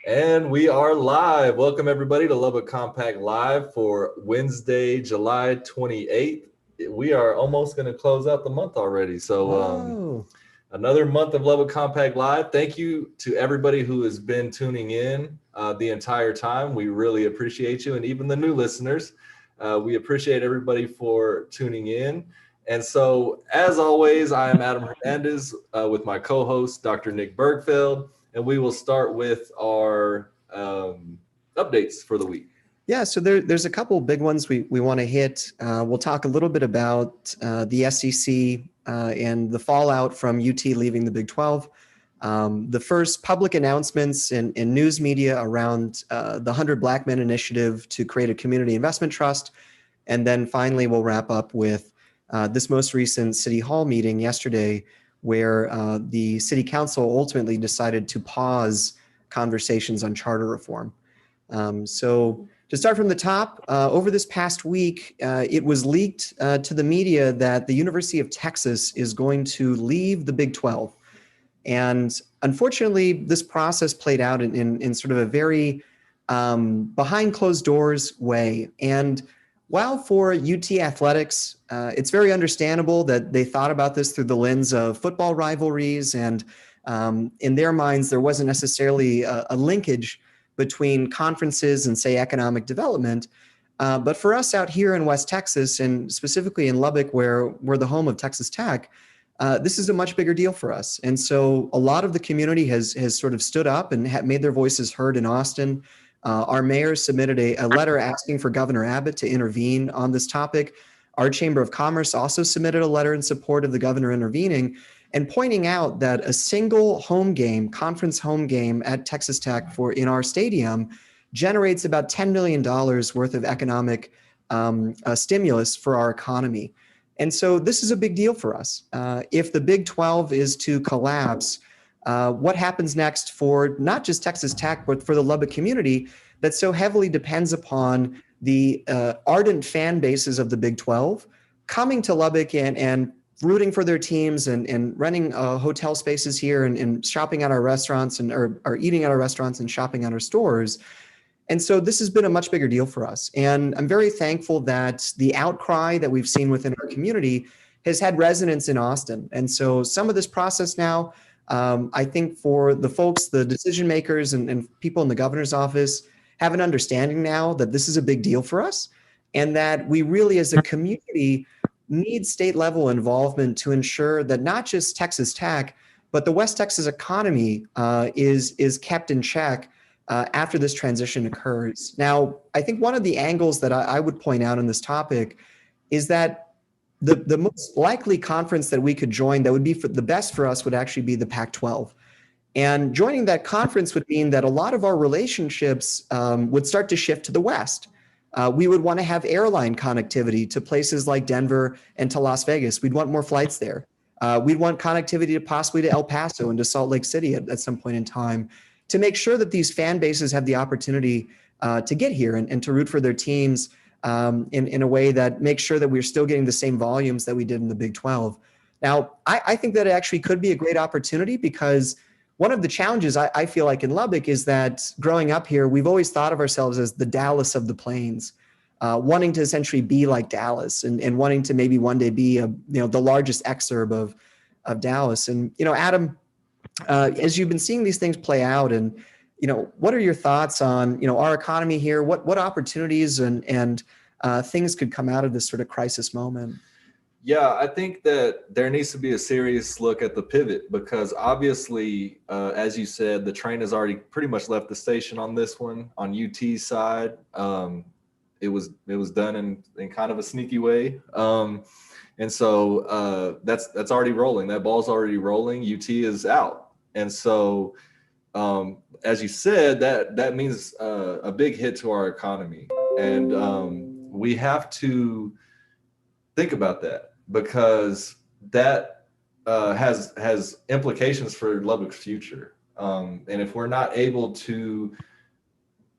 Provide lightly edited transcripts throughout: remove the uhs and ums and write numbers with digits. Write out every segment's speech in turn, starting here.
And we are live. Welcome everybody to Lubbock Compact Live for Wednesday, July 28th. We are almost going to close out the month already. So another month of Lubbock Compact Live. Thank you to everybody who has been tuning in the entire time. We really appreciate you. And even the new listeners, we appreciate everybody for tuning in. And so, as always, I am Adam Hernandez with my co-host, Dr. Nick Bergfeld. And we will start with our updates for the week. Yeah, so there's a couple big ones we want to hit. We'll talk a little bit about the SEC and the fallout from UT leaving the Big 12. The first public announcements in news media around the 100 Black Men Initiative to create a community investment trust. And then finally, we'll wrap up with this most recent City Hall meeting yesterday, where the City Council ultimately decided to pause conversations on charter reform. So to start from the top, over this past week, it was leaked to the media that the University of Texas is going to leave the Big 12. And unfortunately, this process played out in sort of a very behind closed doors way. And while for UT athletics, it's very understandable that they thought about this through the lens of football rivalries, and in their minds, there wasn't necessarily a linkage between conferences and, say, economic development. But for us out here in West Texas, and specifically in Lubbock, where we're the home of Texas Tech, this is a much bigger deal for us. And so a lot of the community has sort of stood up and made their voices heard in Austin. Our mayor submitted a letter asking for Governor Abbott to intervene on this topic. Our Chamber of Commerce also submitted a letter in support of the governor intervening and pointing out that a single home game, conference home game at Texas Tech in our stadium generates about $10 million worth of economic stimulus for our economy. And so this is a big deal for us. If the Big 12 is to collapse, what happens next for not just Texas Tech, but for the Lubbock community that so heavily depends upon the ardent fan bases of the Big 12 coming to Lubbock and rooting for their teams and renting hotel spaces here and shopping at our restaurants or eating at our restaurants and shopping at our stores. And so this has been a much bigger deal for us. And I'm very thankful that the outcry that we've seen within our community has had resonance in Austin. And so some of this process now, I think for the folks, the decision makers and people in the governor's office have an understanding now that this is a big deal for us and that we really as a community need state level involvement to ensure that not just Texas Tech, but the West Texas economy is kept in check after this transition occurs. Now, I think one of the angles that I would point out on this topic is that the most likely conference that we could join that would be the best for us would actually be the Pac-12. And joining that conference would mean that a lot of our relationships would start to shift to the West. We would want to have airline connectivity to places like Denver and to Las Vegas. We'd want more flights there. We'd want connectivity to possibly to El Paso and to Salt Lake City at some point in time to make sure that these fan bases have the opportunity to get here and to root for their teams in a way that makes sure that we're still getting the same volumes that we did in the Big 12. Now, I think that it actually could be a great opportunity because one of the challenges I feel like in Lubbock is that growing up here, we've always thought of ourselves as the Dallas of the Plains, wanting to essentially be like Dallas and wanting to maybe one day be the largest exurb of Dallas. And, Adam, as you've been seeing these things play out and, what are your thoughts on, our economy here? What opportunities and things could come out of this sort of crisis moment? Yeah, I think that there needs to be a serious look at the pivot because obviously, as you said, the train has already pretty much left the station on this one. On UT's side, it was done in kind of a sneaky way, and so that's already rolling. That ball's already rolling. UT is out, and so as you said, that means a big hit to our economy, and we have to think about that because that has implications for Lubbock's future. And if we're not able to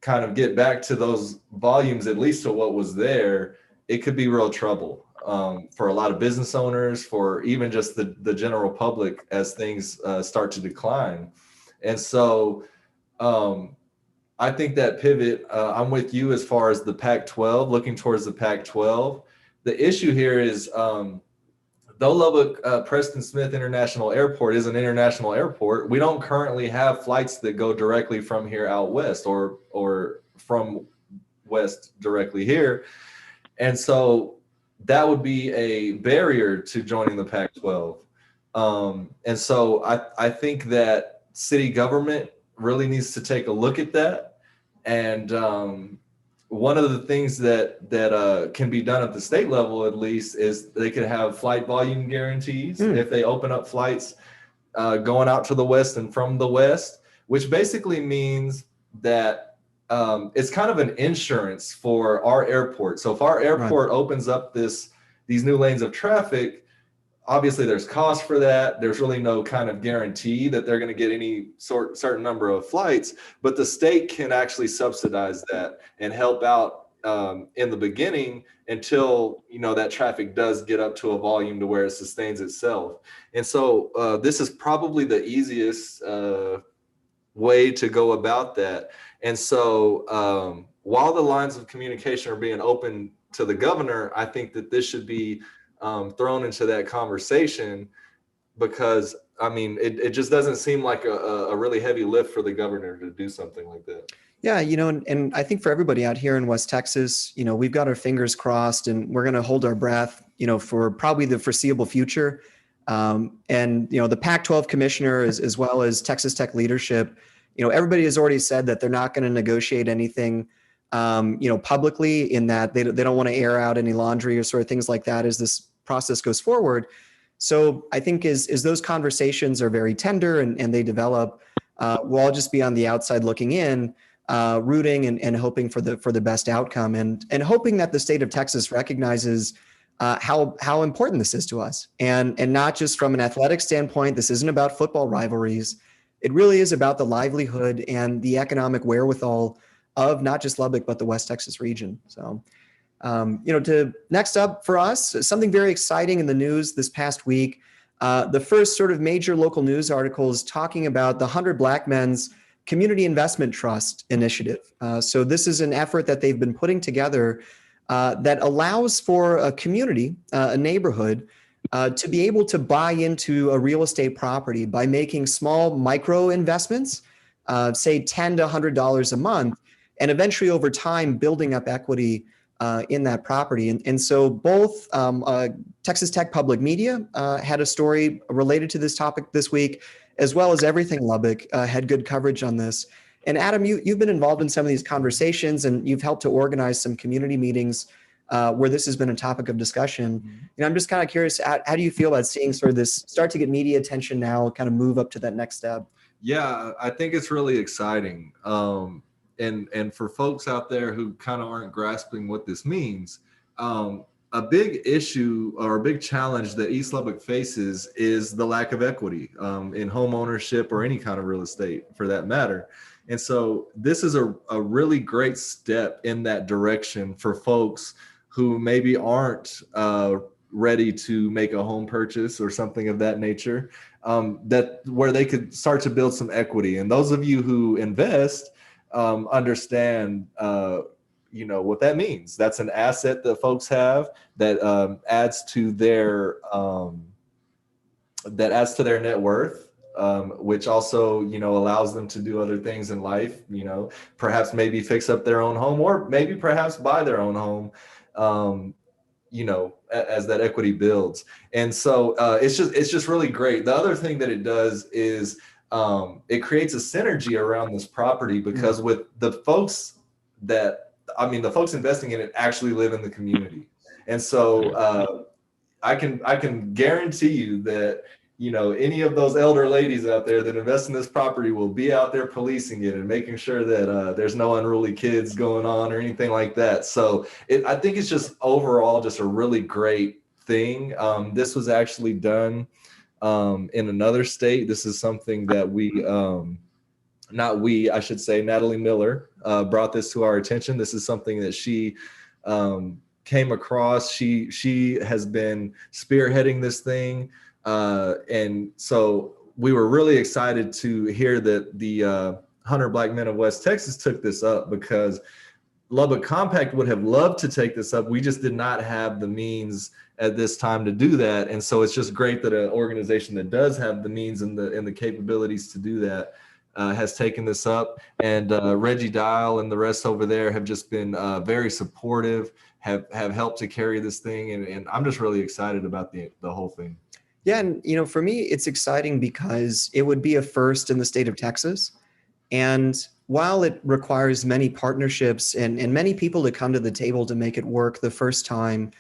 kind of get back to those volumes, at least to what was there, it could be real trouble for a lot of business owners, for even just the general public as things start to decline. And so I think that pivot, I'm with you as far as the Pac-12, looking towards the Pac-12. The issue here is, though Lubbock Preston Smith International Airport is an international airport, we don't currently have flights that go directly from here out west, or from west directly here. And so that would be a barrier to joining the Pac-12. And so I think that city government really needs to take a look at that. And one of the things that can be done at the state level, at least, is they could have flight volume guarantees if they open up flights going out to the west and from the west, which basically means that it's kind of an insurance for our airport. So if our airport opens up these new lanes of traffic, obviously there's cost for that. There's really no kind of guarantee that they're going to get any certain number of flights, but the state can actually subsidize that and help out in the beginning until, you know, that traffic does get up to a volume to where it sustains itself. And so this is probably the easiest way to go about that. And so while the lines of communication are being open to the governor, I think that this should be thrown into that conversation, because I mean, it just doesn't seem like a really heavy lift for the governor to do something like that. Yeah, you know, and I think for everybody out here in West Texas, you know, we've got our fingers crossed and we're going to hold our breath, you know, for probably the foreseeable future. And, you know, the Pac-12 commissioner, as well as Texas Tech leadership, you know, everybody has already said that they're not going to negotiate anything, you know, publicly, in that they don't want to air out any laundry or sort of things like that as this process goes forward. So I think as those conversations are very tender and they develop, we'll all just be on the outside looking in, rooting and hoping for the best outcome, and hoping that the state of Texas recognizes how important this is to us, and not just from an athletic standpoint. This isn't about football rivalries. It really is about the livelihood and the economic wherewithal of not just Lubbock, but the West Texas region. So, you know, next up for us, something very exciting in the news this past week. The first sort of major local news articles talking about the 100 Black Men's Community Investment Trust initiative. So this is an effort that they've been putting together that allows for a community, a neighborhood, to be able to buy into a real estate property by making small micro investments, say $10 to $100 a month, and eventually over time building up equity in that property. And so both Texas Tech Public Media had a story related to this topic this week, as well as Everything Lubbock had good coverage on this. And Adam, you've been involved in some of these conversations, and you've helped to organize some community meetings where this has been a topic of discussion. And I'm just kind of curious, how do you feel about seeing sort of this start to get media attention now, kind of move up to that next step? Yeah, I think it's really exciting. And for folks out there who kind of aren't grasping what this means, a big issue or a big challenge that East Lubbock faces is the lack of equity in home ownership or any kind of real estate for that matter. And so this is a really great step in that direction for folks who maybe aren't ready to make a home purchase or something of that nature, that where they could start to build some equity. And those of you who invest understand you know what that means. That's an asset that folks have that adds to their net worth, which also, you know, allows them to do other things in life, you know, perhaps maybe fix up their own home, or maybe perhaps buy their own home, you know, as that equity builds. And so it's just really great. The other thing that it does is it creates a synergy around this property, because with the folks the folks investing in it actually live in the community. And so I can guarantee you that, you know, any of those elder ladies out there that invest in this property will be out there policing it and making sure that there's no unruly kids going on or anything like that. So I think it's just overall just a really great thing. This was actually done in another state. This is something that I should say, Natalie Miller brought this to our attention. This is something that she came across. She has been spearheading this thing. And so we were really excited to hear that the 100 Black Men of West Texas took this up, because Lubbock Compact would have loved to take this up. We just did not have the means at this time to do that. And so it's just great that an organization that does have the means and the capabilities to do that has taken this up. And Reggie Dial and the rest over there have just been very supportive, have helped to carry this thing. And I'm just really excited about the whole thing. Yeah. And, you know, for me, it's exciting because it would be a first in the state of Texas. And while it requires many partnerships and many people to come to the table to make it work the first time,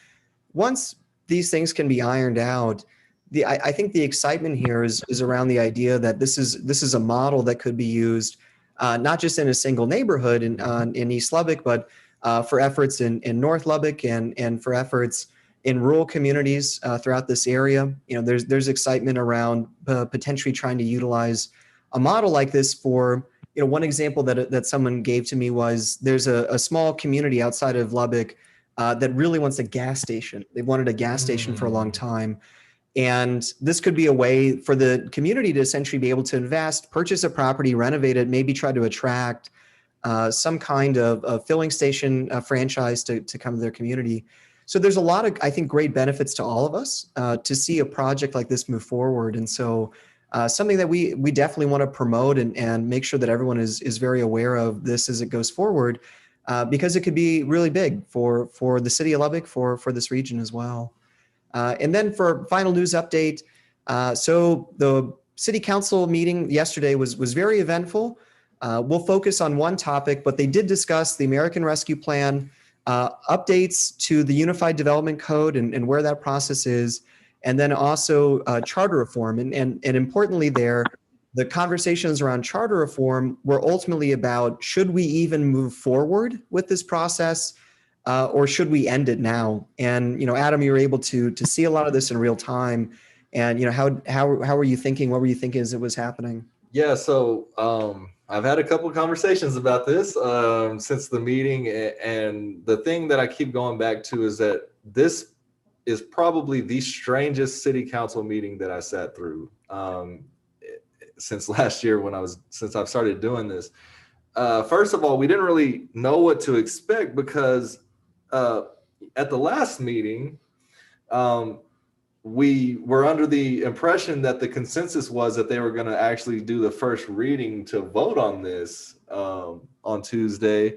once these things can be ironed out, I think the excitement here is around the idea that this is a model that could be used not just in a single neighborhood in East Lubbock, but for efforts in North Lubbock and for efforts in rural communities throughout this area. You know, there's excitement around potentially trying to utilize a model like this for, you know, one example that someone gave to me was there's a small community outside of Lubbock that really wants a gas station. They've wanted a gas station for a long time. And this could be a way for the community to essentially be able to invest, purchase a property, renovate it, maybe try to attract some kind of filling station franchise to come to their community. So there's a lot of, I think, great benefits to all of us to see a project like this move forward. And so something that we definitely want to promote and make sure that everyone is very aware of this as it goes forward, because it could be really big for the city of Lubbock, for this region as well. And then for final news update, so the city council meeting yesterday was very eventful. We'll focus on one topic, but they did discuss the American Rescue Plan, updates to the Unified Development Code and where that process is, and then also charter reform. And importantly there, the conversations around charter reform were ultimately about, should we even move forward with this process or should we end it now? And, you know, Adam, you were able to see a lot of this in real time. And, you know, how were you thinking? What were you thinking as it was happening? Yeah, so I've had a couple of conversations about this since the meeting, and the thing that I keep going back to is that this is probably the strangest city council meeting that I sat through since last year since I've started doing this. First of all, we didn't really know what to expect because at the last meeting, we were under the impression that the consensus was that they were going to actually do the first reading to vote on this on Tuesday.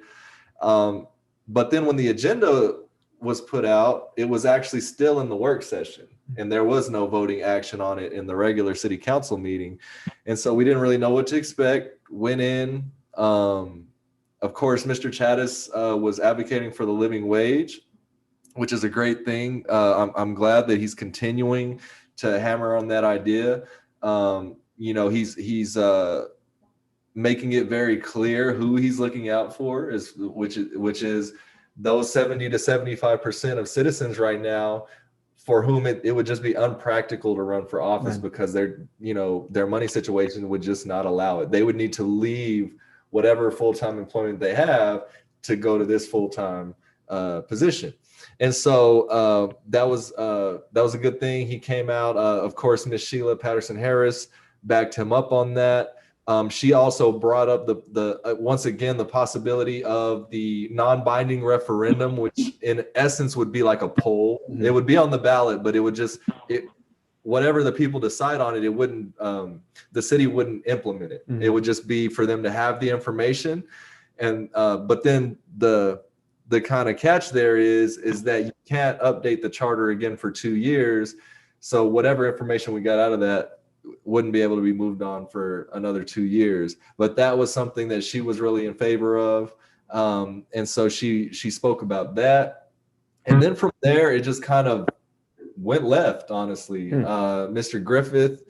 But then when the agenda was put out, it was actually still in the work session, and there was no voting action on it in the regular city council meeting. And so we didn't really know what to expect. Went in. Of course, Mr. Chattis was advocating for the living wage, which is a great thing. I'm glad that he's continuing to hammer on that idea. You know, he's making it very clear who he's looking out for, which is those 70 to 75% of citizens right now for whom it would just be unpractical to run for office, right, because their money situation would just not allow it. They would need to leave whatever full-time employment they have to go to this full-time position. And so that was a good thing. He came out. Of course, Miss Sheila Patterson Harris backed him up on that. She also brought up the once again the possibility of the non-binding referendum, which in essence would be like a poll. Mm-hmm. It would be on the ballot, but it would whatever the people decide on it, it wouldn't. The city wouldn't implement it. Mm-hmm. It would just be for them to have the information, and but then the kind of catch there is that you can't update the charter again for 2 years. So whatever information we got out of that wouldn't be able to be moved on for another 2 years. But that was something that she was really in favor of. And so she spoke about that. And then from there, it just kind of went left, honestly. Mr. Griffith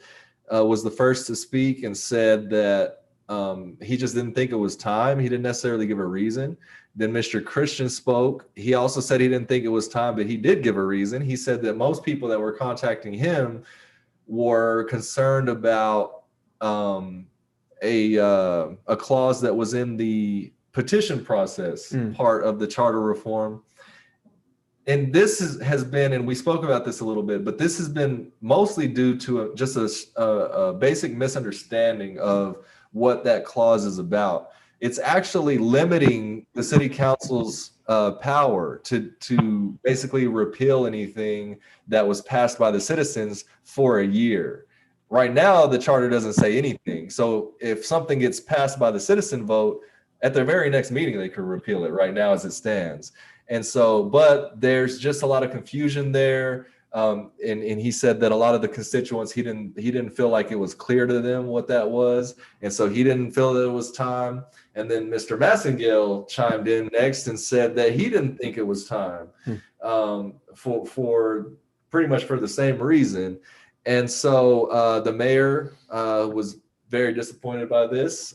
was the first to speak and said that he just didn't think it was time. He didn't necessarily give a reason. Then Mr. Christian spoke. He also said he didn't think it was time, but he did give a reason. He said that most people that were contacting him were concerned about a clause that was in the petition process part of the charter reform. And this has been, and we spoke about this a little bit, but this has been mostly due to just a basic misunderstanding of what that clause is about. It's actually limiting the city council's power to basically repeal anything that was passed by the citizens for a year. Right now, the charter doesn't say anything. So if something gets passed by the citizen vote, at their very next meeting, they could repeal it right now as it stands. And so, but there's just a lot of confusion there. And he said that a lot of the constituents, he didn't feel like it was clear to them what that was. And so he didn't feel that it was time. And then Mr. Massengale chimed in next and said that he didn't think it was time, for pretty much for the same reason. And so the mayor was very disappointed by this,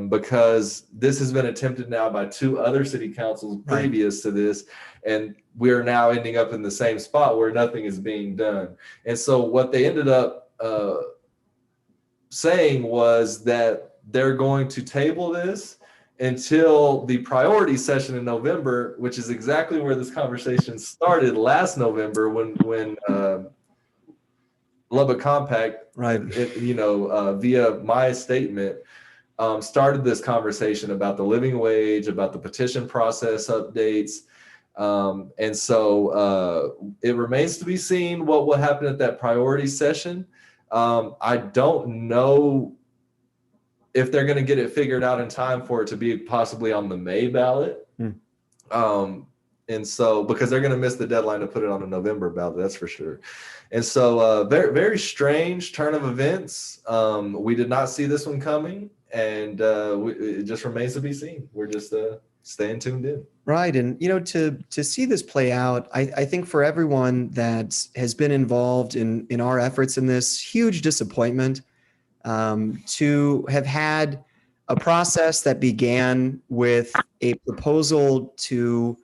because this has been attempted now by 2 other city councils previous to this, and we're now ending up in the same spot where nothing is being done. And so what they ended up saying was that they're going to table this until the priority session in November, which is exactly where this conversation started last November when Lubbock Compact, via my statement, started this conversation about the living wage, about the petition process updates. And so it remains to be seen what will happen at that priority session. I don't know if they're going to get it figured out in time for it to be possibly on the May ballot. And so, because they're going to miss the deadline to put it on the November ballot, that's for sure. And so, very, very strange turn of events. We did not see this one coming, and it just remains to be seen. We're just staying tuned in. Right. And, to see this play out, I think for everyone that has been involved in our efforts in this, huge disappointment to have had a process that began with a proposal to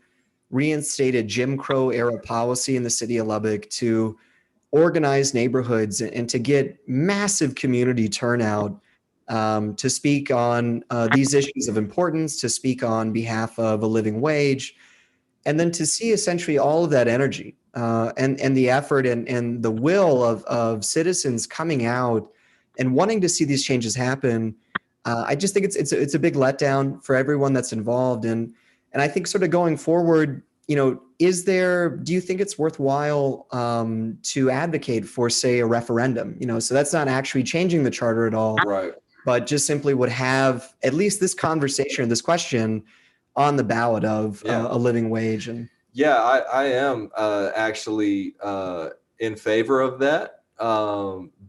reinstate a Jim Crow era policy in the city of Lubbock, to organize neighborhoods and to get massive community turnout to speak on these issues of importance, to speak on behalf of a living wage, and then to see essentially all of that energy and the effort and the will of citizens coming out and wanting to see these changes happen. I just think it's a big letdown for everyone that's involved. And I think sort of going forward, do you think it's worthwhile to advocate for, say, a referendum? So that's not actually changing the charter at all, right? But just simply would have at least this conversation or this question on the ballot of a living wage. And I am actually in favor of that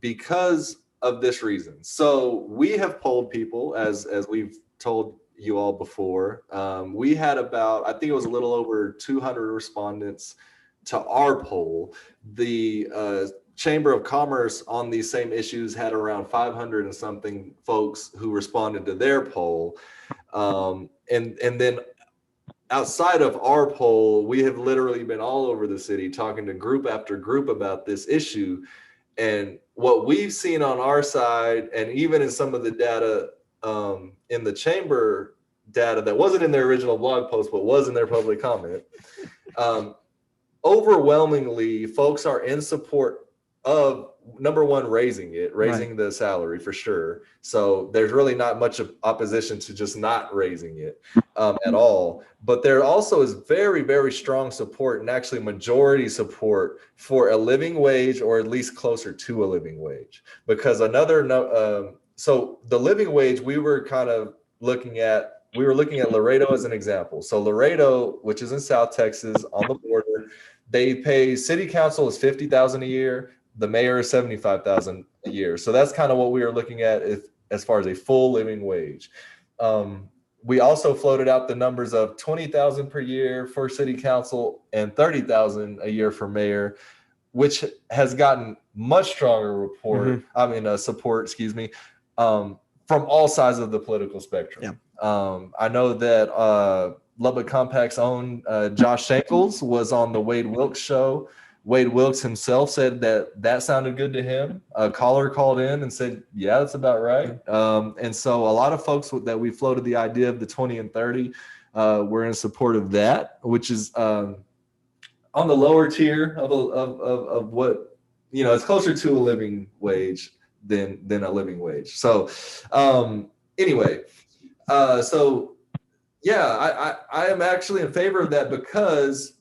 because of this reason. So we have polled people, as we've told you all before. We had about, I think it was a little over 200 respondents to our poll. The Chamber of Commerce on these same issues had around 500 and something folks who responded to their poll. And then outside of our poll, we have literally been all over the city talking to group after group about this issue. And what we've seen on our side, and even in some of the data in the chamber data that wasn't in their original blog post, but was in their public comment, overwhelmingly, folks are in support of, number one, raising the salary for sure. So there's really not much of opposition to just not raising it at all. But there also is very, very strong support, and actually majority support, for a living wage, or at least closer to a living wage. Because so the living wage, we were looking at Laredo as an example. So Laredo, which is in South Texas on the border, they pay, city council is $50,000 a year. The mayor is $75,000 a year. So that's kind of what we were looking at as far as a full living wage. We also floated out the numbers of $20,000 per year for city council and $30,000 a year for mayor, which has gotten much stronger support, from all sides of the political spectrum. Yeah. I know that Lubbock Compact's own Josh Shankles was on the Wade Wilkes show. Wade Wilkes himself said that sounded good to him. A caller called in and said, yeah, that's about right. And so a lot of folks that we floated the idea of the 20 and 30 were in support of that, which is on the lower tier of what, it's closer to a living wage than a living wage. So Anyway, so yeah, I am actually in favor of that because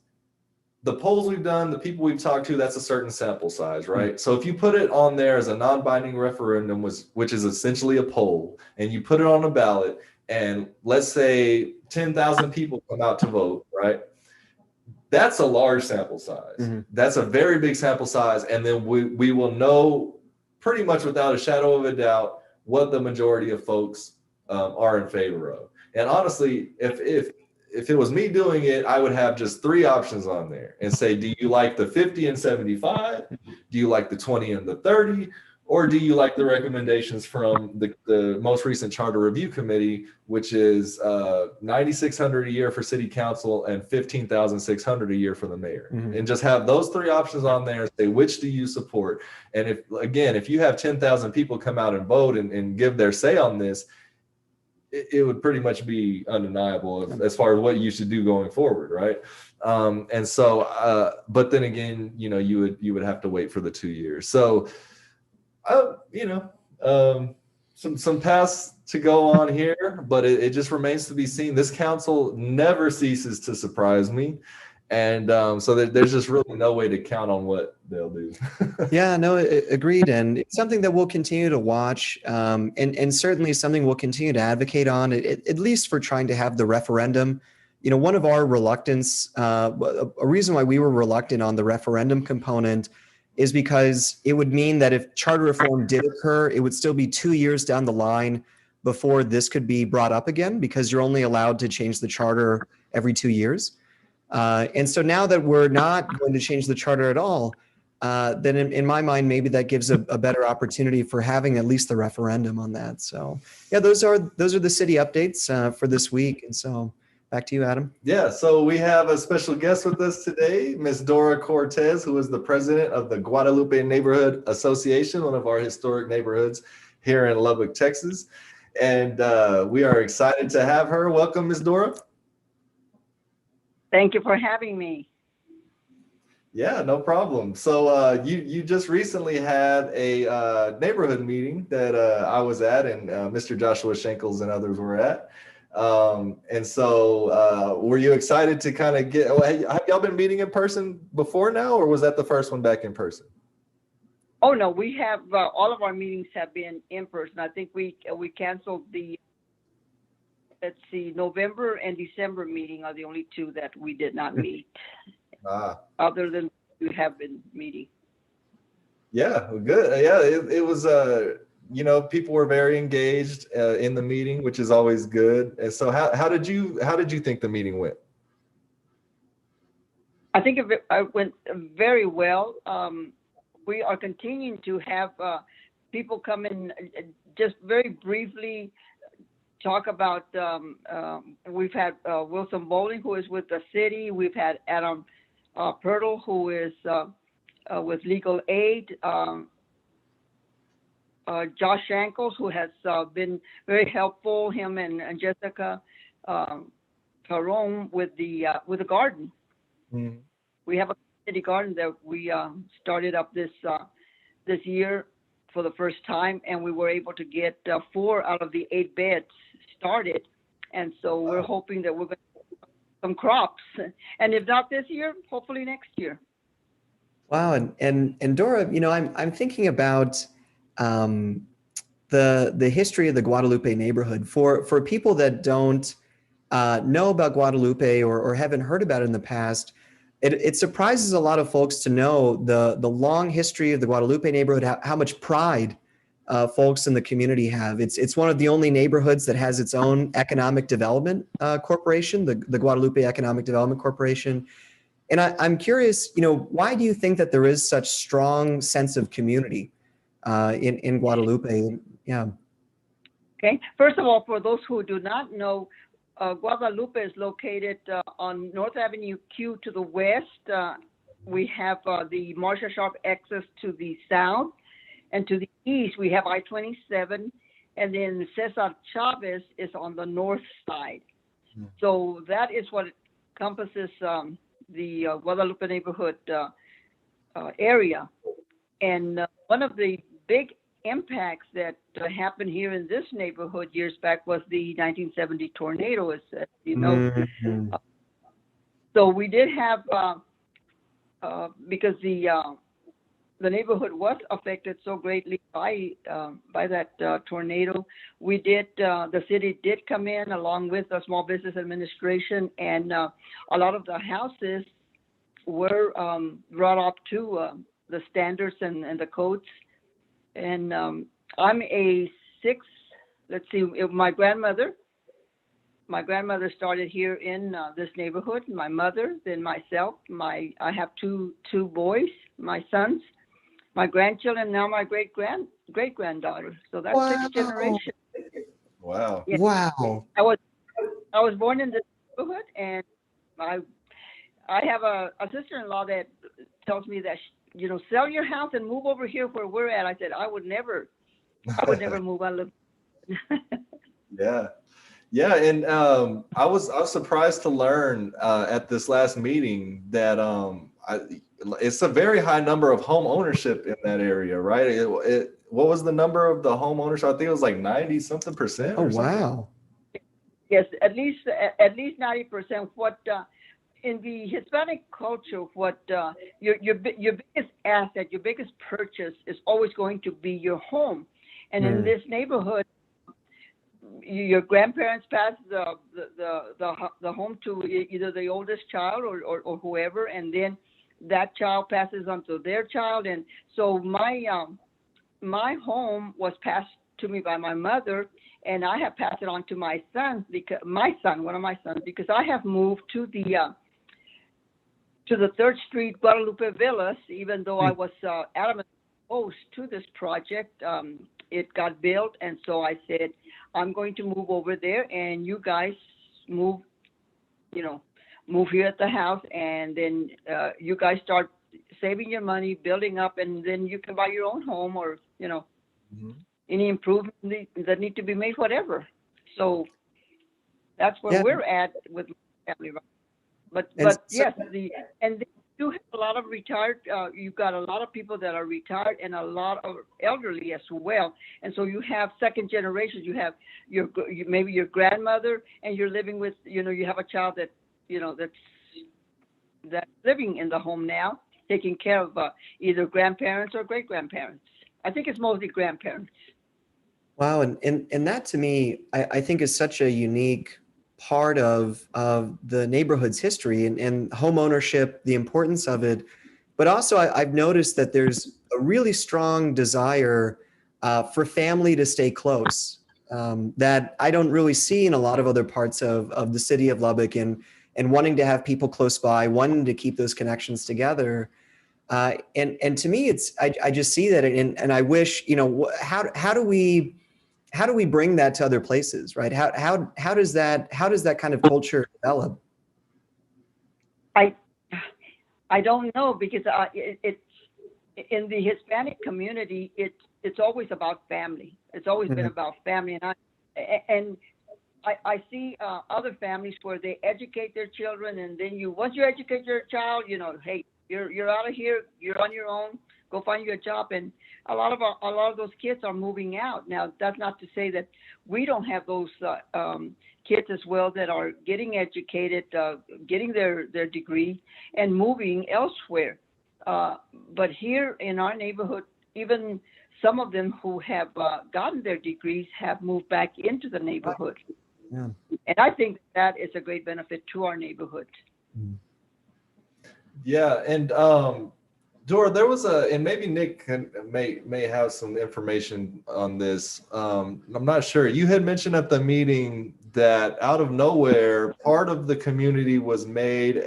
the polls we've done, the people we've talked to, that's a certain sample size, right? So if you put it on there as a non-binding referendum, which is essentially a poll, and you put it on a ballot, and let's say 10,000 people come out to vote, right? That's a large sample size. Mm-hmm. That's a very big sample size. And then we will know pretty much without a shadow of a doubt what the majority of folks are in favor of. And honestly, if it was me doing it, I would have just 3 options on there and say, do you like the 50 and 75? Do you like the 20 and the 30? Or do you like the recommendations from the most recent Charter Review Committee, which is $9,600 a year for city council and $15,600 a year for the mayor? Mm-hmm. And just have those 3 options on there and say, which do you support? And if you have 10,000 people come out and vote and give their say on this, it would pretty much be undeniable as far as what you should do going forward, right? And so, but then again, you would have to wait for the 2 years. So, some paths to go on here, but it just remains to be seen. This council never ceases to surprise me. And so there's just really no way to count on what they'll do. Yeah, no, agreed. And it's something that we'll continue to watch, and certainly something we'll continue to advocate on, at least for trying to have the referendum. One of our reluctance, a reason why we were reluctant on the referendum component is because it would mean that if charter reform did occur, it would still be 2 years down the line before this could be brought up again, because you're only allowed to change the charter every 2 years. And so now that we're not going to change the charter at all, then in my mind, maybe that gives a better opportunity for having at least the referendum on that. So yeah, those are the city updates for this week. And so back to you, Adam. Yeah, so we have a special guest with us today, Miss Dora Cortez, who is the president of the Guadalupe Neighborhood Association, one of our historic neighborhoods here in Lubbock, Texas. And we are excited to have her. Welcome, Miss Dora. Thank you for having me. Yeah, no problem. So you just recently had a neighborhood meeting that I was at, and Mr. Joshua Schenkels and others were at. And so were you excited to kind of have y'all been meeting in person before now, or was that the first one back in person? Oh, no, we have all of our meetings have been in person. I think we canceled the, let's see, November and December meeting are the only 2 that we did not meet. Other than we have been meeting. Yeah, good. Yeah, it was, people were very engaged in the meeting, which is always good. And so how did you think the meeting went? I think it went very well. We are continuing to have people come in, just very briefly talk about, we've had Wilson Bowling, who is with the city. We've had Adam Pirtle, who is with Legal Aid. Josh Shankles, who has been very helpful, him and Jessica Caron with the garden. Mm-hmm. We have a city garden that we started up this year for the first time, and we were able to get 4 out of the 8 beds started. And so we're hoping that we're going to get some crops, and if not this year, hopefully next year. Wow, and Dora, I'm thinking about the history of the Guadalupe neighborhood for people that don't know about Guadalupe or haven't heard about it in the past. It surprises a lot of folks to know the long history of the Guadalupe neighborhood, how much pride folks in the community have. It's one of the only neighborhoods that has its own economic development corporation, the Guadalupe Economic Development Corporation. And I'm curious, why do you think that there is such strong sense of community in Guadalupe? Yeah. Okay. First of all, for those who do not know, Guadalupe is located on North Avenue Q to the west. We have the Marcia Sharp access to the south, and to the east we have I-27, and then Cesar Chavez is on the north side. Mm. So that is what encompasses the Guadalupe neighborhood area. And one of the big impacts that happened here in this neighborhood years back was the 1970 tornado, as you know. Mhm. So we did have, because the neighborhood was affected so greatly by that tornado. We did, the city did come in along with the Small Business Administration, and a lot of the houses were brought up to the standards and the codes. And I'm a sixth, let's see, my grandmother started here in this neighborhood, my mother, then myself, I have two boys, my sons, my grandchildren, now my great granddaughter. So that's Wow. sixth generation. Wow. Yeah. Wow. I was born in this neighborhood, and I have a sister-in-law that tells me that, sell your house and move over here where we're at. I said, I would never move. I live. Yeah. Yeah, and I was surprised to learn at this last meeting that it's a very high number of home ownership in that area, right? What was the number of the home ownership? I think it was like 90-something%. Oh, or something. wow. Yes, at least 90%. What in the Hispanic culture, what your biggest asset, your biggest purchase is always going to be your home, and in this neighborhood, your grandparents pass the home to either the oldest child or whoever, and then that child passes on to their child. And so my home was passed to me by my mother, and I have passed it on to my son, because one of my sons, because I have moved to the 3rd Street Guadalupe Villas, even though I was adamant opposed to this project. It got built, and so I said, I'm going to move over there, and you guys move here at the house, and then you guys start saving your money, building up, and then you can buy your own home, or any improvements that need to be made, whatever. So that's where we're at with my family. But yes, and they do have a lot of retired. You've got a lot of people that are retired and a lot of elderly as well. And so you have second generations. You have maybe your grandmother, and you're living with, you have a child that, that's living in the home now, taking care of either grandparents or great grandparents. I think it's mostly grandparents. Wow, and that to me, I think is such a unique part of the neighborhood's history and home ownership, the importance of it. But also I've noticed that there's a really strong desire for family to stay close that I don't really see in a lot of other parts of the city of Lubbock, and wanting to have people close by, wanting to keep those connections together. And to me, I just see that, and I wish, how do we bring that to other places, right? How does that kind of culture develop? I don't know, because it's in the Hispanic community, it's always about family. It's always been about family, and I see other families where they educate their children, and then once you educate your child, hey, you're out of here, you're on your own, go find you a job. And a lot of those kids are moving out. Now, that's not to say that we don't have those kids as well that are getting educated, getting their degree and moving elsewhere. But here in our neighborhood, even some of them who have gotten their degrees have moved back into the neighborhood. Yeah. And I think that is a great benefit to our neighborhood. Yeah, and Dora, there was and maybe Nick may have some information on this. I'm not sure. You had mentioned at the meeting that out of nowhere, part of the community was made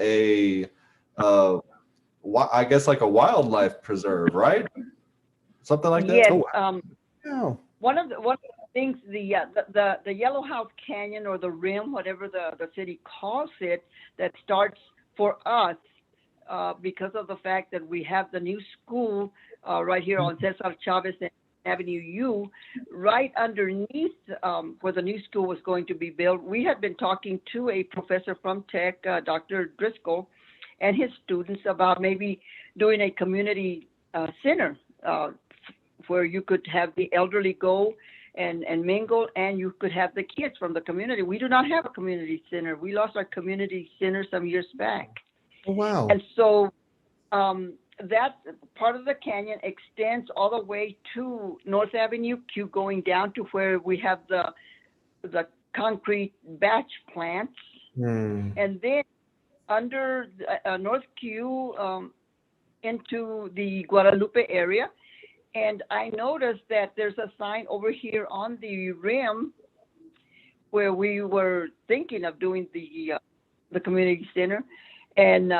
I guess like a wildlife preserve, right? Something like that. Yes. Oh, wow. One of the things, the Yellow House Canyon, or the Rim, whatever the city calls it, that starts for us. Because of the fact that we have the new school right here on Cesar Chavez and Avenue U, right underneath where the new school was going to be built. We had been talking to a professor from Tech, Dr. Driscoll, and his students about maybe doing a community center where you could have the elderly go and mingle, and you could have the kids from the community. We do not have a community center. We lost our community center some years back. Oh, wow. And so that part of the canyon extends all the way to North Avenue Q, going down to where we have the concrete batch plants. And then under North Q into the Guadalupe area. And I noticed that there's a sign over here on the rim where we were thinking of doing the community center, and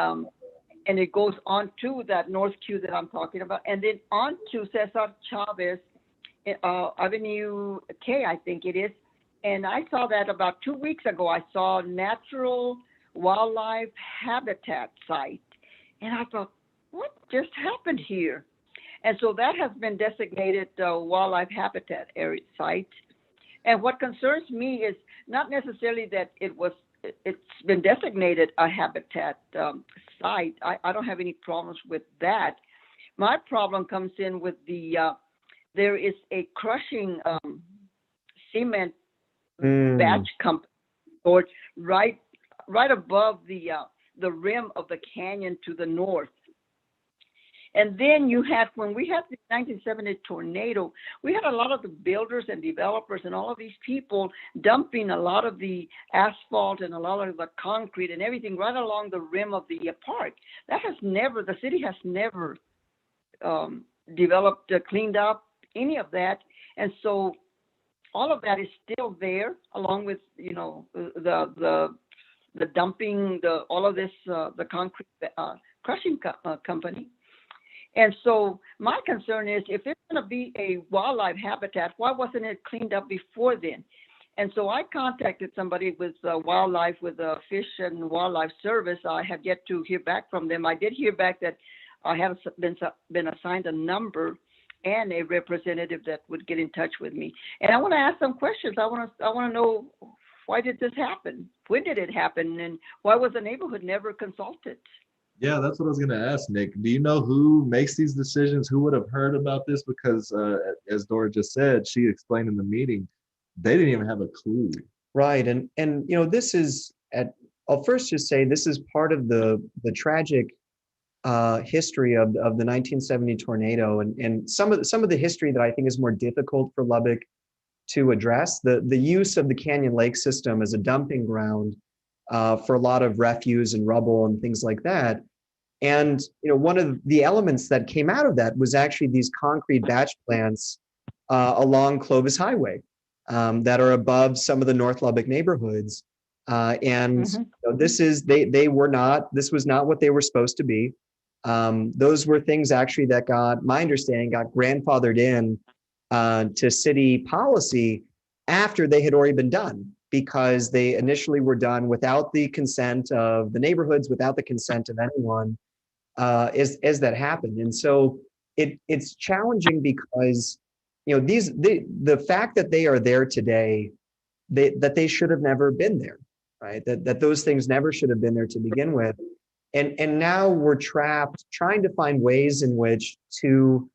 it goes on to that North Q that I'm talking about, and then on to Cesar Chavez Avenue K, I think it is. And I saw that about 2 weeks ago. I saw natural wildlife habitat site, and I thought, what just happened here? And so that has been designated wildlife habitat area site. And what concerns me is not necessarily that it's been designated a habitat site. I don't have any problems with that. My problem comes in with there is a crushing cement batch company or right above the rim of the canyon to the north. And then when we had the 1970 tornado, we had a lot of the builders and developers and all of these people dumping a lot of the asphalt and a lot of the concrete and everything right along the rim of the park. The city has never developed, cleaned up any of that. And so all of that is still there, along with, the dumping, all of this, the concrete crushing company. And so my concern is, if it's going to be a wildlife habitat, why wasn't it cleaned up before then? And so I contacted somebody with wildlife, with the Fish and Wildlife Service. I have yet to hear back from them. I did hear back that I have been assigned a number and a representative that would get in touch with me. And I want to ask some questions. I want to know, why did this happen? When did it happen? And why was the neighborhood never consulted? Yeah, that's what I was going to ask, Nick. Do you know who makes these decisions? Who would have heard about this? Because as Dora just said, she explained in the meeting, they didn't even have a clue. Right. And this is I'll first just say this is part of the tragic history of the 1970 tornado, and some of the history that I think is more difficult for Lubbock to address. The use of the Canyon Lake system as a dumping ground for a lot of refuse and rubble and things like that. And one of the elements that came out of that was actually these concrete batch plants along Clovis Highway that are above some of the North Lubbock neighborhoods. This was not what they were supposed to be. Those were things actually that my understanding got grandfathered in to city policy after they had already been done, because they initially were done without the consent of the neighborhoods, without the consent of anyone, as that happened. And so it's challenging because, the fact that they are there today, that they should have never been there, right? That those things never should have been there to begin with. And now we're trapped trying to find ways in which to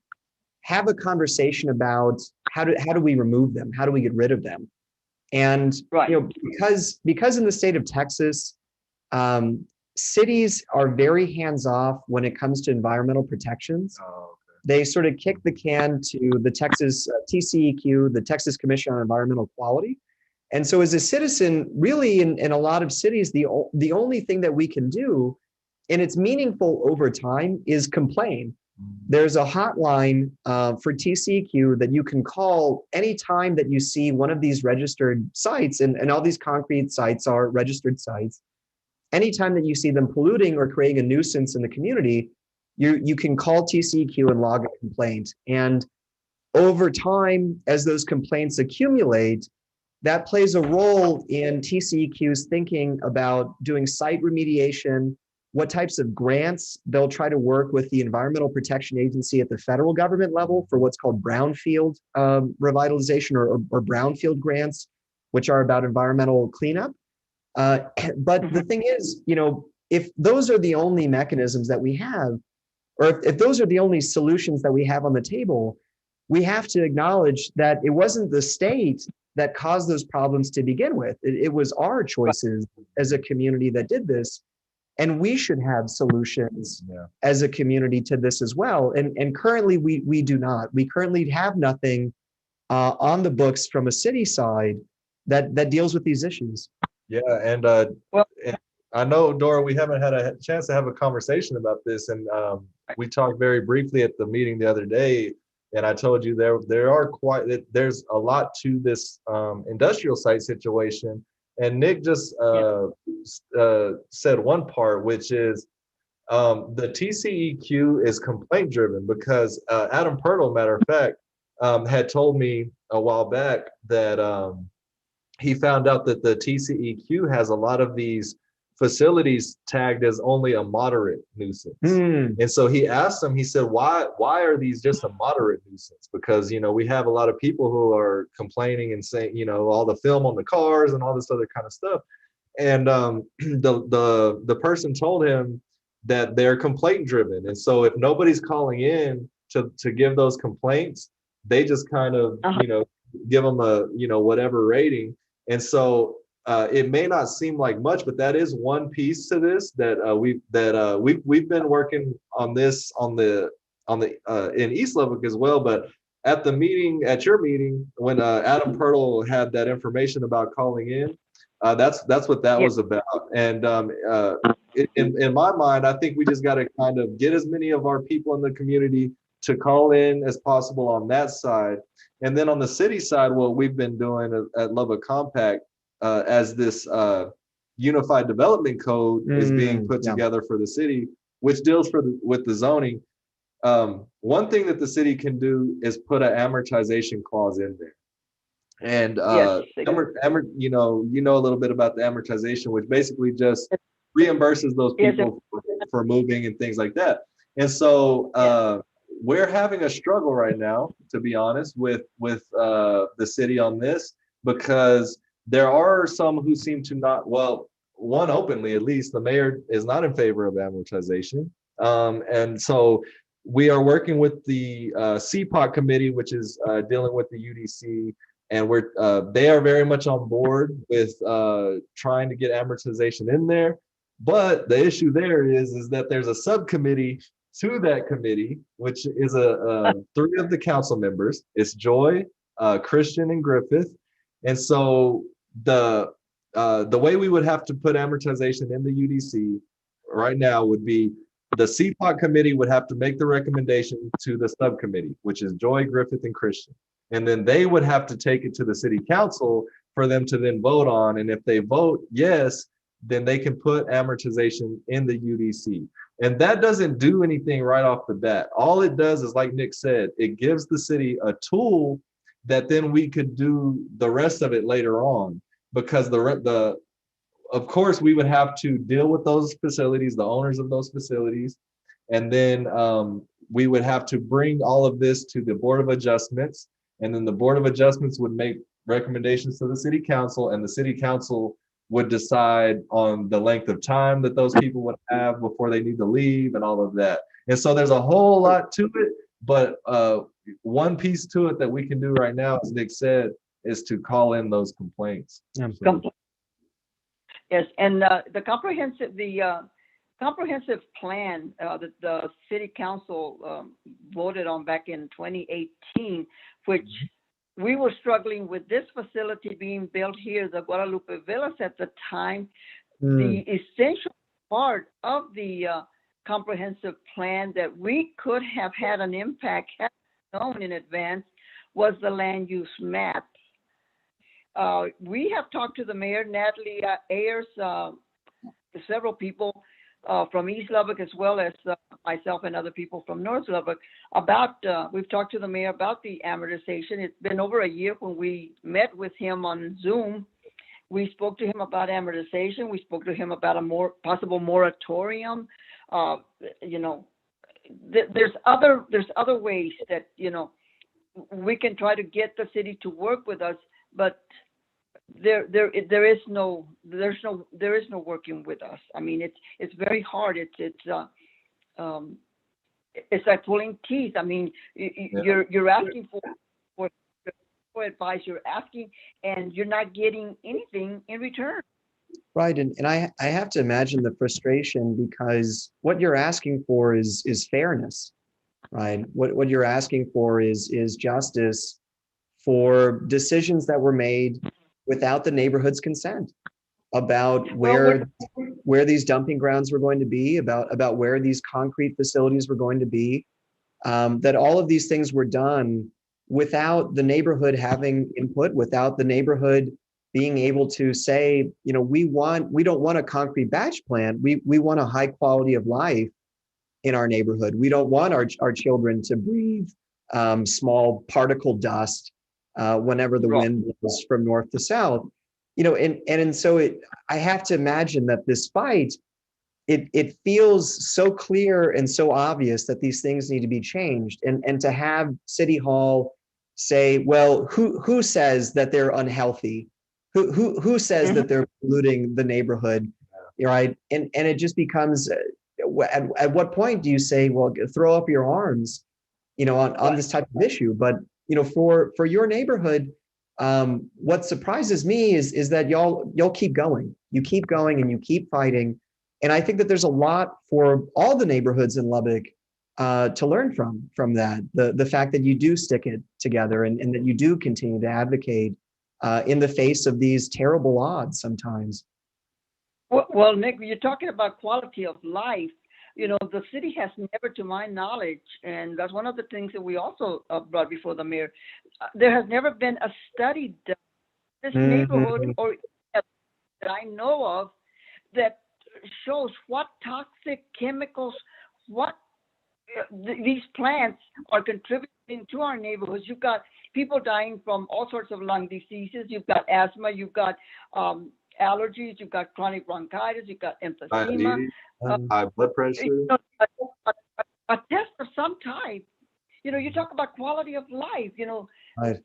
have a conversation about how do we remove them? How do we get rid of them? And right. Because in the state of Texas, cities are very hands-off when it comes to environmental protections. Oh, okay. They sort of kick the can to the Texas TCEQ, the Texas Commission on Environmental Quality. And so as a citizen, really in a lot of cities, the only thing that we can do, and it's meaningful over time, is complain. There's a hotline for TCEQ that you can call anytime that you see one of these registered sites, and all these concrete sites are registered sites. Anytime that you see them polluting or creating a nuisance in the community, you can call TCEQ and log a complaint. And over time, as those complaints accumulate, that plays a role in TCEQ's thinking about doing site remediation, what types of grants they'll try to work with the Environmental Protection Agency at the federal government level for what's called brownfield revitalization or brownfield grants, which are about environmental cleanup. But the thing is, if those are the only mechanisms that we have, or if those are the only solutions that we have on the table, we have to acknowledge that it wasn't the state that caused those problems to begin with. It was our choices as a community that did this. And we should have solutions as a community to this as well. And currently we do not. We currently have nothing on the books from a city side that deals with these issues. Yeah, and Well, I know, Dora, we haven't had a chance to have a conversation about this, and we talked very briefly at the meeting the other day, and I told you there's a lot to this industrial site situation, and Nick just said one part, which is the TCEQ is complaint driven because Adam Pirtle, matter of fact, had told me a while back that he found out that the TCEQ has a lot of these facilities tagged as only a moderate nuisance. And so he asked them, he said, why are these just a moderate nuisance? Because, we have a lot of people who are complaining and saying, all the film on the cars and all this other kind of stuff. And the person told him that they're complaint driven. And so if nobody's calling in to give those complaints, they just kind of, give them a, whatever rating. And so it may not seem like much, but that is one piece to this that we've been working on this in East Lubbock as well. But at your meeting, when Adam Pirtle had that information about calling in, that's what that was about. And in my mind, I think we just got to kind of get as many of our people in the community to call in as possible on that side. And then on the city side, what we've been doing at Lubbock Compact, as this unified development code is being put together for the city, which deals with the zoning. One thing that the city can do is put an amortization clause in there. And you know a little bit about the amortization, which basically just reimburses those people for moving and things like that. And so we're having a struggle right now, to be honest, with the city on this, because there are some who seem to not, well, one openly at least, the mayor is not in favor of amortization. And so we are working with the CPOC committee, which is dealing with the UDC, and they are very much on board with trying to get amortization in there. But the issue there is that there's a subcommittee to that committee, which is three of the council members. It's Joy, Christian, and Griffith. And so the way we would have to put amortization in the UDC right now would be the CPOC committee would have to make the recommendation to the subcommittee, which is Joy, Griffith, and Christian. And then they would have to take it to the city council for them to then vote on. And if they vote yes, then they can put amortization in the UDC. And that doesn't do anything right off the bat. All it does is, like Nick said, it gives the city a tool that then we could do the rest of it later on. Because of course, we would have to deal with those facilities, the owners of those facilities. And then we would have to bring all of this to the Board of Adjustments. And then the Board of Adjustments would make recommendations to the city council, and the city council would decide on the length of time that those people would have before they need to leave and all of that. And so there's a whole lot to it, but one piece to it that we can do right now, as Nick said, is to call in those complaints. Absolutely. Yes, and the comprehensive plan that the city council voted on back in 2018, which we were struggling with this facility being built here, the Guadalupe Villas at the time. The essential part of the comprehensive plan that we could have had an impact, had known in advance, was the land use map. We have talked to the mayor, Natalie Ayers, several people from East Lubbock, as well as myself and other people from North Lubbock, about, we've talked to the mayor about the amortization. It's been over a year when we met with him on Zoom. We spoke to him about amortization. We spoke to him about a possible moratorium. There's other ways that, we can try to get the city to work with us, but there is no working with us. I mean, it's very hard. it's like pulling teeth. I mean, Yeah. you're asking for advice, you're asking, and you're not getting anything in return. Right. And I have to imagine the frustration because what you're asking for is fairness, right? What you're asking for is justice for decisions that were made without the neighborhood's consent about Well, where these dumping grounds were going to be, about where these concrete facilities were going to be, that all of these things were done without the neighborhood having input, without the neighborhood being able to say, we don't want a concrete batch plant. We want a high quality of life in our neighborhood. We don't want our children to breathe small particle dust whenever the right. wind blows from north to south. And so I have to imagine that this fight, it feels so clear and so obvious that these things need to be changed. And to have City Hall say, well, who says that they're unhealthy? Who says that they're polluting the neighborhood? Right. And it just becomes at what point do you say, well, throw up your arms, on this type of issue? But for your neighborhood, what surprises me is that y'all keep going. You keep going and you keep fighting. And I think that there's a lot for all the neighborhoods in Lubbock to learn from that. The fact that you do stick it together and that you do continue to advocate in the face of these terrible odds sometimes. Well, Nick, you're talking about quality of life. The city has never, to my knowledge, and that's one of the things that we also brought before the mayor, there has never been a study done in this neighborhood or that I know of that shows what toxic chemicals, what these plants are contributing to our neighborhoods. You've got people dying from all sorts of lung diseases. You've got asthma. You've got allergies. You've got chronic bronchitis. You've got emphysema. Diabetes, high blood pressure. A test of some type. You talk about quality of life. Right.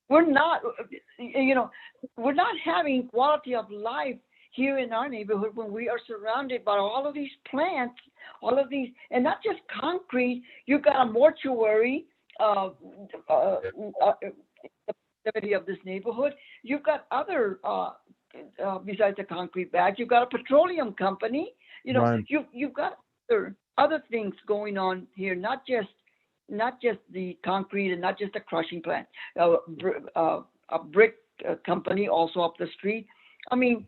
We're not having quality of life here in our neighborhood when we are surrounded by all of these plants, all of these, and not just concrete. You've got a mortuary of this neighborhood. You've got other besides the concrete badge. You've got a petroleum company. Right. You've got other things going on here, not just the concrete and not just a crushing plant. A brick company also up the street. I mean,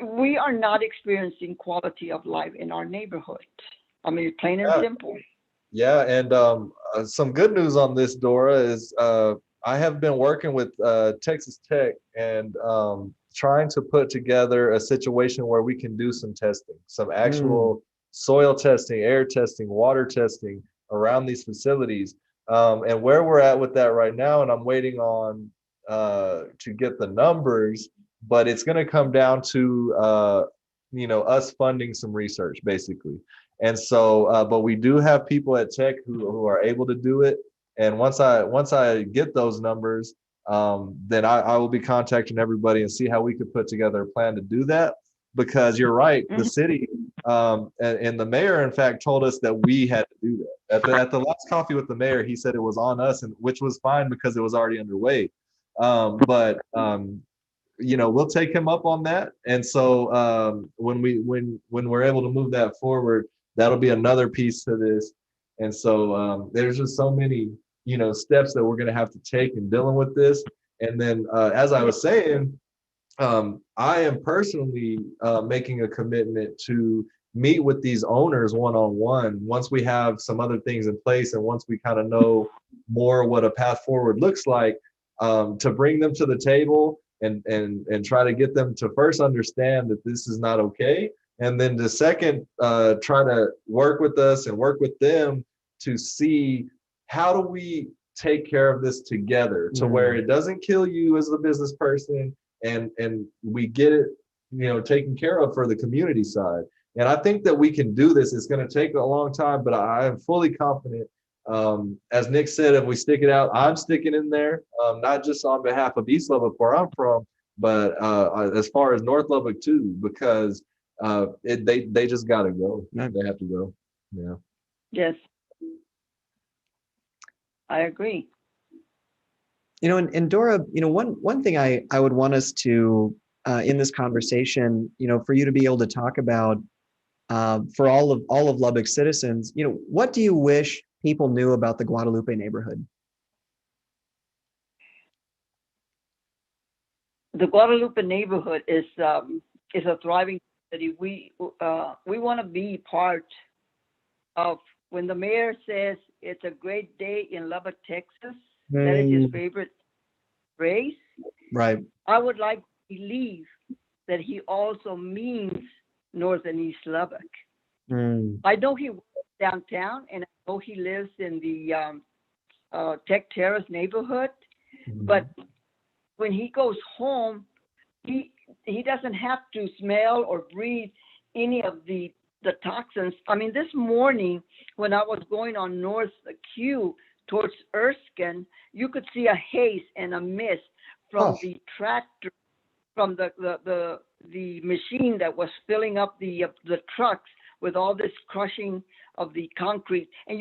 we are not experiencing quality of life in our neighborhood. I mean, plain and simple. Yeah, and some good news on this, Dora, is I have been working with Texas Tech and trying to put together a situation where we can do some testing, some actual soil testing, air testing, water testing around these facilities. And where we're at with that right now, and I'm waiting on to get the numbers, but it's going to come down to us funding some research, basically. And so, but we do have people at Tech who are able to do it. And once I get those numbers, then I will be contacting everybody and see how we could put together a plan to do that. Because you're right, the city and the mayor, in fact, told us that we had to do that. At the last coffee with the mayor, he said it was on us, and which was fine because it was already underway. But we'll take him up on that. And so when we're able to move that forward, that'll be another piece to this. And so there's just so many steps that we're going to have to take in dealing with this. And then as I was saying, I am personally making a commitment to meet with these owners one-on-one once we have some other things in place and once we kind of know more what a path forward looks like, to bring them to the table and try to get them to first understand that this is not okay, and then the second try to work with us and work with them to see how do we take care of this together to where it doesn't kill you as a business person, and we get it taken care of for the community side. And I think that we can do this. It's going to take a long time, but I am fully confident. As Nick said, if we stick it out, I'm sticking in there, not just on behalf of East Lubbock, where I'm from, but as far as North Lubbock too, because they just got to go. They have to go. Yeah. Yes, I agree. And Dora, one thing I would want us to in this conversation, for you to be able to talk about for all of Lubbock citizens, what do you wish people knew about the Guadalupe neighborhood? The Guadalupe neighborhood is a thriving city. We want to be part of when the mayor says it's a great day in Lubbock, Texas. That is his favorite phrase. Right. I would like to believe that he also means North and East Lubbock. I know he works downtown, and I know he lives in the Tech Terrace neighborhood, but when he goes home, he doesn't have to smell or breathe any of the toxins. I mean, this morning when I was going on North Q towards Erskine, you could see a haze and a mist from the tractor, from the machine that was filling up the trucks with all this crushing of the concrete. And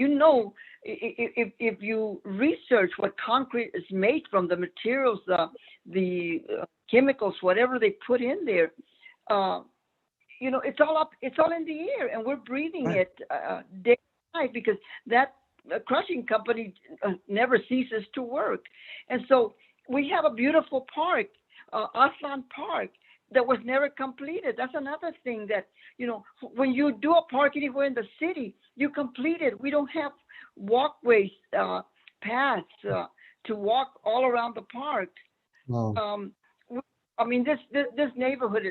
if you research what concrete is made from, the materials, the chemicals, whatever they put in there, it's all in the air, and we're breathing it day and night because that crushing company never ceases to work. And so we have a beautiful park, Aslan Park, that was never completed. That's another thing that, when you do a park anywhere in the city, you complete it. We don't have walkways, paths to walk all around the park. Wow. This neighborhood,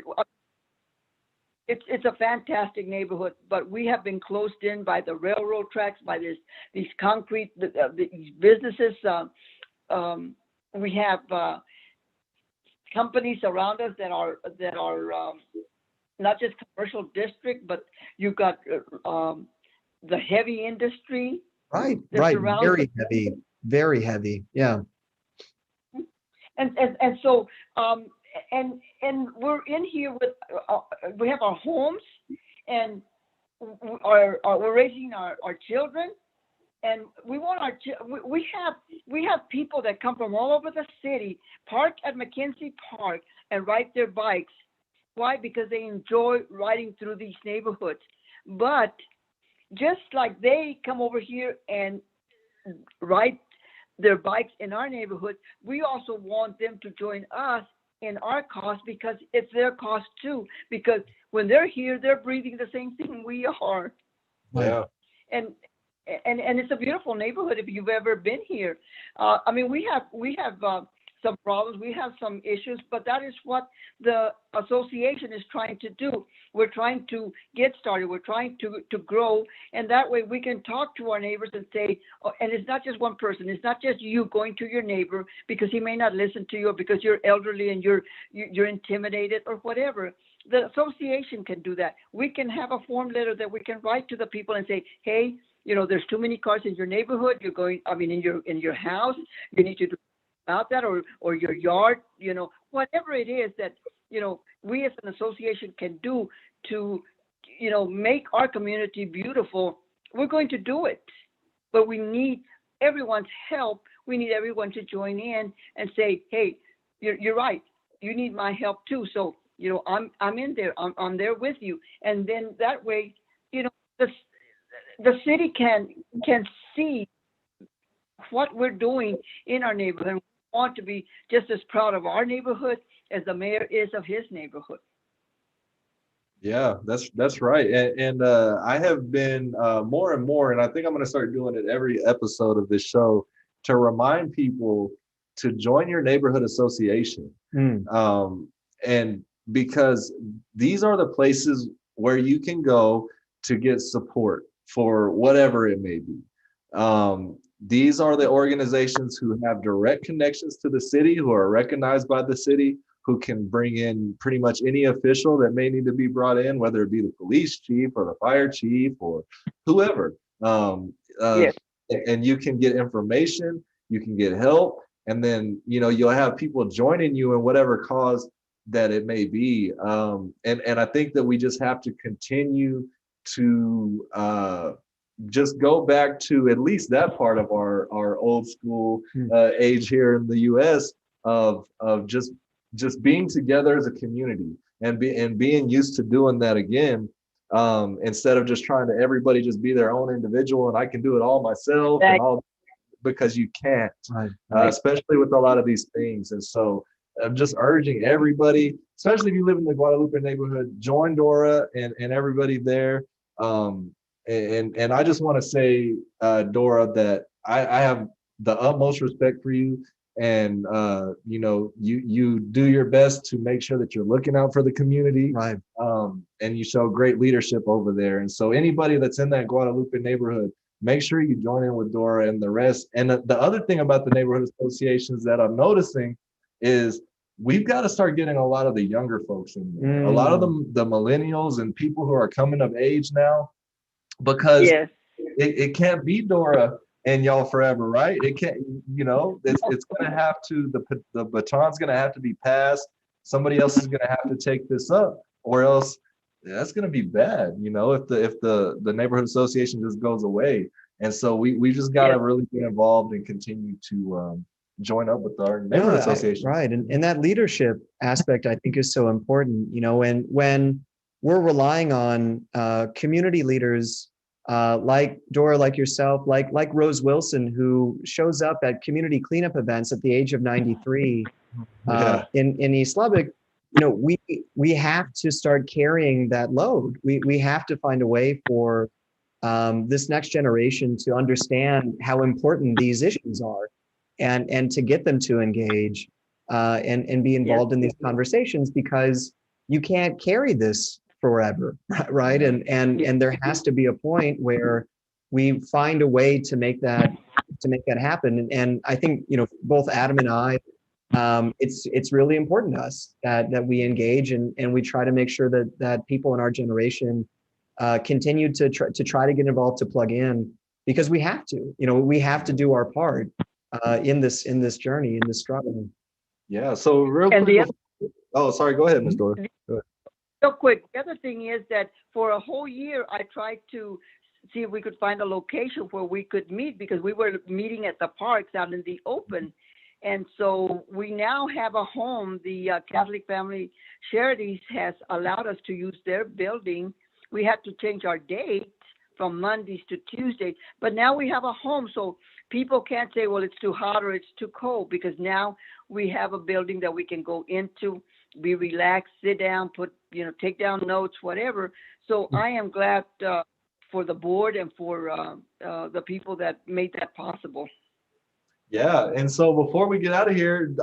it's a fantastic neighborhood, but we have been closed in by the railroad tracks, by these concrete, these businesses. We have companies around us that are not just commercial district, but you've got the heavy industry. Right. Very heavy. Yeah. And so and we're in here with we have our homes, and we're raising our children, and we want we have people that come from all over the city, park at McKenzie Park and ride their bikes. Why? Because they enjoy riding through these neighborhoods. But just like they come over here and ride their bikes in our neighborhood, we also want them to join us in our cause, because it's their cause too. Because when they're here, they're breathing the same thing we are. Yeah. And it's a beautiful neighborhood if you've ever been here. We have some problems, we have some issues, but that is what the association is trying to do. We're trying to get started. We're trying to grow, and that way we can talk to our neighbors and say, and it's not just one person. It's not just you going to your neighbor because he may not listen to you, or because you're elderly and you're intimidated or whatever. The association can do that. We can have a form letter that we can write to the people and say, hey, there's too many cars in your neighborhood. In your house, you need to do about that, or your yard, whatever it is that, we as an association can do to, make our community beautiful. We're going to do it, but we need everyone's help. We need everyone to join in and say, hey, you're right. You need my help too. So, I'm in there. I'm there with you. And then that way, the city can see what we're doing in our neighborhood. We want to be just as proud of our neighborhood as the mayor is of his neighborhood. Yeah, that's right. And I have been more and more, and I think I'm going to start doing it every episode of this show, to remind people to join your neighborhood association. And because these are the places where you can go to get support for whatever it may be. These are the organizations who have direct connections to the city, who are recognized by the city, who can bring in pretty much any official that may need to be brought in, whether it be the police chief or the fire chief or whoever. Yes. And you can get information, you can get help, and then you'll have people joining you in whatever cause that it may be. And I think that we just have to continue to just go back to at least that part of our old school age here in the U.S. of just being together as a community and being used to doing that again, instead of just trying to everybody just be their own individual and I can do it all myself and all, because you can't, especially with a lot of these things. And so I'm just urging everybody, especially if you live in the Guadalupe neighborhood, join Dora and everybody there. And I just want to say, Dora, that I have the utmost respect for you. And, you know, you do your best to make sure that you're looking out for the community. Right. And you show great leadership over there. And so anybody that's in that Guadalupe neighborhood, make sure you join in with Dora and the rest. And the other thing about the neighborhood associations that I'm noticing is we've got to start getting a lot of the younger folks in there, a lot of the millennials and people who are coming of age now, because it can't be Dora and y'all forever, right? It can't, you know, it's going to have to, the baton's going to have to be passed. Somebody else is going to have to take this up, or else that's going to be bad, you know, if the neighborhood association just goes away. And so we just got to really get involved and continue to join up with our neighborhood association. Right. And that leadership aspect, I think, is so important, you know, when we're relying on community leaders like Dora, like yourself, like Rose Wilson, who shows up at community cleanup events at the age of 93 in East Lubbock. You know, we have to start carrying that load. We have to find a way for this next generation to understand how important these issues are, and to get them to engage and be involved in these conversations, because you can't carry this forever, right? And there has to be a point where we find a way to make that happen. And I think, you know, both Adam and I, it's really important to us that we engage and we try to make sure that people in our generation continue to try to get involved, to plug in, because we have to, you know, we have to do our part in this journey, in this struggle. Yeah. So real quick. Sorry. Go ahead, Ms. Dora. Go ahead. Real quick, the other thing is that for a whole year, I tried to see if we could find a location where we could meet, because we were meeting at the parks out in the open. And so we now have a home. The Catholic Family Charities has allowed us to use their building. We had to change our date from Mondays to Tuesdays, but now we have a home. So people can't say, well, it's too hot or it's too cold, because now we have a building that we can go into, be relaxed, sit down, take down notes, whatever. So I am glad for the board and for the people that made that possible. Yeah. And so before we get out of here,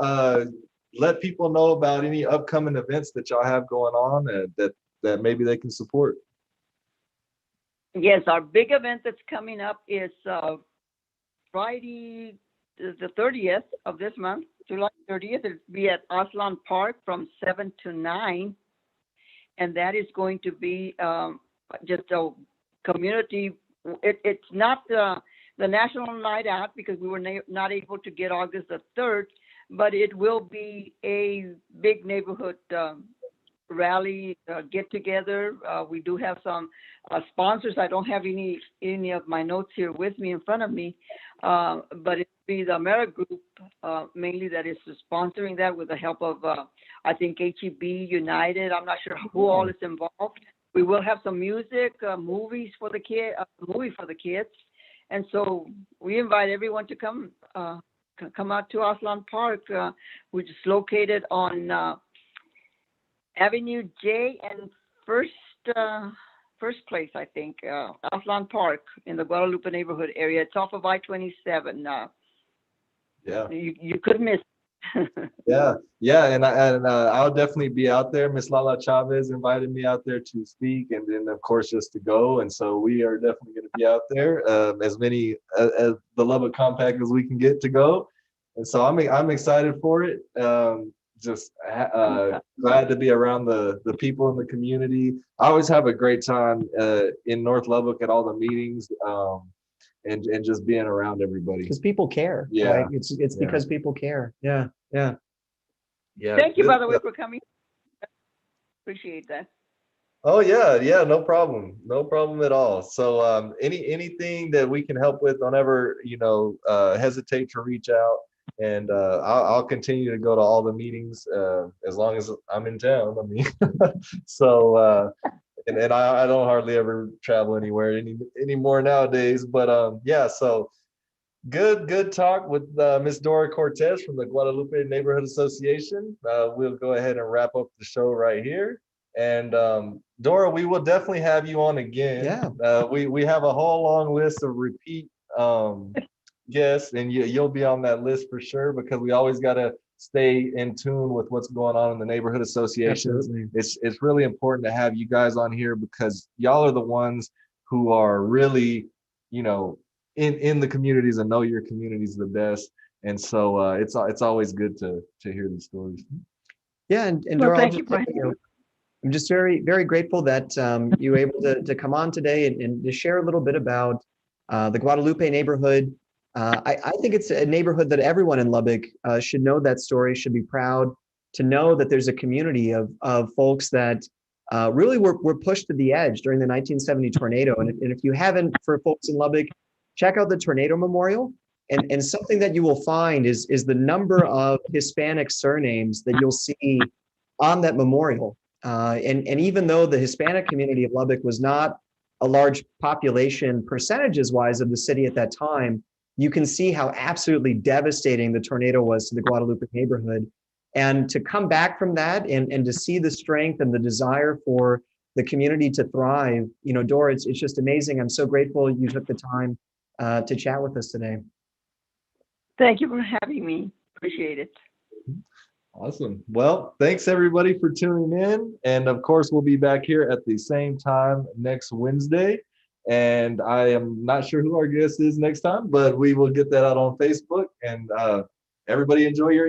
let people know about any upcoming events that y'all have going on that maybe they can support. Yes, our big event that's coming up is Friday, the 30th of this month, July 30th. It'll be at Aslan Park from 7 to 9. And that is going to be just a community. It's not the National Night Out, because we were not able to get August the 3rd, but it will be a big neighborhood rally, get together. We do have some sponsors. I don't have any of my notes here with me in front of me, but it'll be the Amera Group mainly that is sponsoring that, with the help of I think HEB United. I'm not sure who all is involved. We will have some music, movies for the kids, and so we invite everyone to come out to Aslan Park, which is located on Avenue J and First Place, I think, Aslan Park in the Guadalupe neighborhood area. It's off of I-27. You couldn't miss. And I'll definitely be out there. Miss Lala Chavez invited me out there to speak, and then of course just to go. And so we are definitely going to be out there, as many as the Lubbock Compact as we can get to go. And so I'm excited for it. Just glad to be around the people in the community. I always have a great time in North Lubbock at all the meetings, and just being around everybody. Because people care. Yeah. Right? It's because people care. Yeah. Thank you, by the way, for coming. Appreciate that. Oh yeah, no problem at all. So anything that we can help with, don't ever hesitate to reach out, and I'll continue to go to all the meetings as long as I'm in town. I mean, so and I don't hardly ever travel anywhere anymore nowadays. But yeah, so good talk with Miss Dora Cortez from the Guadalupe Neighborhood Association. We'll go ahead and wrap up the show right here. And Dora, we will definitely have you on again. Yeah. We have a whole long list of repeat guests, and you'll be on that list for sure because we always got to stay in tune with what's going on in the neighborhood associations. Absolutely. It's really important to have you guys on here because y'all are the ones who are really, you know, in the communities and know your communities the best. And so it's always good to hear these stories. Yeah, and Well, Dora, thank you, Brian. I'm just very, very grateful that you were able to come on today and to share a little bit about the Guadalupe neighborhood. I think it's a neighborhood that everyone in Lubbock should know that story, should be proud to know that there's a community of folks that really were pushed to the edge during the 1970 tornado. And if you haven't, for folks in Lubbock, check out the Tornado Memorial. And something that you will find is the number of Hispanic surnames that you'll see on that memorial. And even though the Hispanic community of Lubbock was not a large population percentages wise of the city at that time, you can see how absolutely devastating the tornado was to the Guadalupe neighborhood. And to come back from that and to see the strength and the desire for the community to thrive, Dora, it's just amazing. I'm so grateful you took the time to chat with us today. Thank you for having me. Appreciate it. Awesome. Well, thanks everybody for tuning in. And of course, we'll be back here at the same time next Wednesday. And I am not sure who our guest is next time, but we will get that out on Facebook. And everybody enjoy your